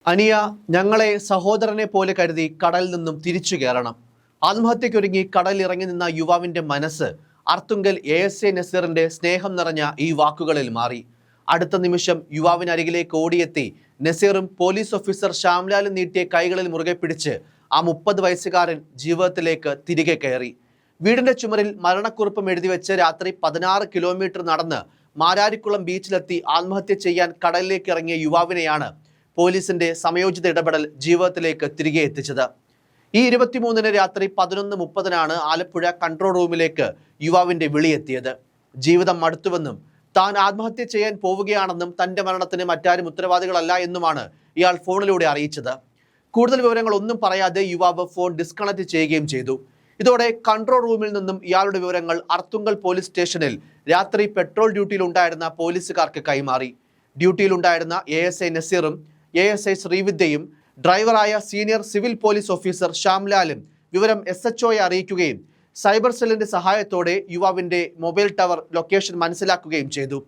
അനിയ, ഞങ്ങളെ സഹോദരനെ പോലെ കരുതി കടലിൽ നിന്നും തിരിച്ചു കയറണം. ആത്മഹത്യക്കൊരുങ്ങി കടലിൽ ഇറങ്ങി നിന്ന യുവാവിന്റെ മനസ്സ് അർത്തുങ്കൽ ASA നസീറിന്റെ സ്നേഹം നിറഞ്ഞ ഈ വാക്കുകളിൽ മാറി. അടുത്ത നിമിഷം യുവാവിനരികിലേക്ക് ഓടിയെത്തി നസീറും പോലീസ് ഓഫീസർ ശ്യാംലാലും നീട്ടിയ കൈകളിൽ മുറുകെ പിടിച്ച് ആ 30 വയസ്സുകാരൻ ജീവിതത്തിലേക്ക് തിരികെ കയറി. വീടിന്റെ ചുമരിൽ മരണക്കുറിപ്പും എഴുതിവെച്ച് രാത്രി 16 കിലോമീറ്റർ നടന്ന് മാരാരിക്കുളം ബീച്ചിലെത്തി ആത്മഹത്യ ചെയ്യാൻ കടലിലേക്ക് ഇറങ്ങിയ യുവാവിനെയാണ് പോലീസിന്റെ സമയോചിത ഇടപെടൽ ജീവിതത്തിലേക്ക് തിരികെ എത്തിച്ചത്. ഈ 23-ന് രാത്രി 11:30-നാണ് ആലപ്പുഴ കൺട്രോൾ റൂമിലേക്ക് യുവാവിന്റെ വിളിയെത്തിയത്. ജീവിതം മടുത്തുവെന്നും താൻ ആത്മഹത്യ ചെയ്യാൻ പോവുകയാണെന്നും തന്റെ മരണത്തിന് മറ്റാരും ഉത്തരവാദികളല്ല എന്നുമാണ് ഇയാൾ ഫോണിലൂടെ അറിയിച്ചത്. കൂടുതൽ വിവരങ്ങളൊന്നും പറയാതെ യുവാവ് ഫോൺ ഡിസ്കണക്ട് ചെയ്യുകയും ചെയ്തു. ഇതോടെ കൺട്രോൾ റൂമിൽ നിന്നും ഇയാളുടെ വിവരങ്ങൾ അർത്തുങ്കൽ പോലീസ് സ്റ്റേഷനിൽ രാത്രി പെട്രോൾ ഡ്യൂട്ടിയിൽ ഉണ്ടായിരുന്ന പോലീസുകാർക്ക് കൈമാറി. ഡ്യൂട്ടിയിലുണ്ടായിരുന്ന ASA നസീറും ASI ശ്രീവിദ്യയും ഡ്രൈവറായ സീനിയർ സിവിൽ പോലീസ് ഓഫീസർ ശ്യാംലാലും വിവരം SHOയെ അറിയിക്കുകയും സൈബർ സെല്ലിന്റെ സഹായത്തോടെ യുവാവിന്റെ മൊബൈൽ ടവർ ലൊക്കേഷൻ മനസ്സിലാക്കുകയും ചെയ്തു.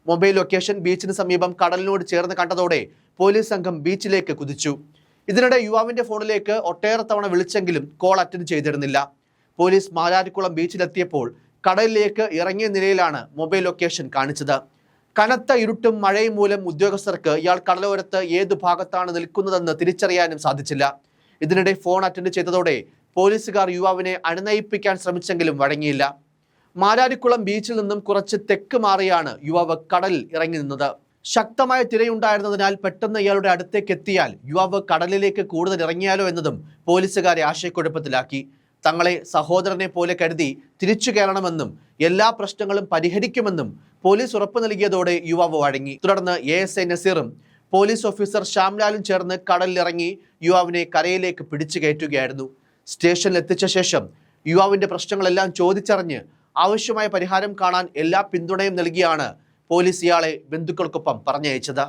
മൊബൈൽ ലൊക്കേഷൻ ബീച്ചിന് സമീപം കടലിനോട് ചേർന്ന് കണ്ടതോടെ പോലീസ് സംഘം ബീച്ചിലേക്ക് കുതിച്ചു. ഇതിനിടെ യുവാവിന്റെ ഫോണിലേക്ക് ഒട്ടേറെ തവണ വിളിച്ചെങ്കിലും കോൾ അറ്റൻഡ് ചെയ്തിരുന്നില്ല. പോലീസ് മാരാരിക്കുളം ബീച്ചിലെത്തിയപ്പോൾ കടലിലേക്ക് ഇറങ്ങിയ നിലയിലാണ് മൊബൈൽ ലൊക്കേഷൻ കാണിച്ചത്. കനത്ത ഇരുട്ടും മഴയും മൂലം ഉദ്യോഗസ്ഥർക്ക് ഇയാൾ കടലോരത്ത് ഏതു ഭാഗത്താണ് നിൽക്കുന്നതെന്ന് തിരിച്ചറിയാനും സാധിച്ചില്ല. ഇതിനിടെ ഫോൺ അറ്റൻഡ് ചെയ്തതോടെ പോലീസുകാർ യുവാവിനെ അനുനയിപ്പിക്കാൻ ശ്രമിച്ചെങ്കിലും വഴങ്ങിയില്ല. മാരാരിക്കുളം ബീച്ചിൽ നിന്നും കുറച്ച് തെക്ക് മാറിയാണ് യുവാവ് കടലിൽ ഇറങ്ങി നിന്നത്. ശക്തമായ തിരയുണ്ടായിരുന്നതിനാൽ പെട്ടെന്ന് ഇയാളുടെ അടുത്തേക്ക് എത്തിയാൽ യുവാവ് കടലിലേക്ക് കൂടുതൽ ഇറങ്ങിയാലോ എന്നതും പോലീസുകാരെ ആശയക്കുഴപ്പത്തിലാക്കി. തങ്ങളെ സഹോദരനെ പോലെ കരുതി തിരിച്ചു കയറണമെന്നും എല്ലാ പ്രശ്നങ്ങളും പരിഹരിക്കുമെന്നും പോലീസ് ഉറപ്പു നൽകിയതോടെ യുവാവ് വഴങ്ങി. തുടർന്ന് ASI നസീറും പോലീസ് ഓഫീസർ ശ്യാംലാലും ചേർന്ന് കടലിലിറങ്ങി യുവാവിനെ കരയിലേക്ക് പിടിച്ചു കയറ്റുകയായിരുന്നു. സ്റ്റേഷനിൽ എത്തിച്ച ശേഷം യുവാവിന്റെ പ്രശ്നങ്ങളെല്ലാം ചോദിച്ചറിഞ്ഞ് ആവശ്യമായ പരിഹാരം കാണാൻ എല്ലാ പിന്തുണയും നൽകിയാണ് പോലീസ് ഇയാളെ ബന്ധുക്കൾക്കൊപ്പം പറഞ്ഞയച്ചത്.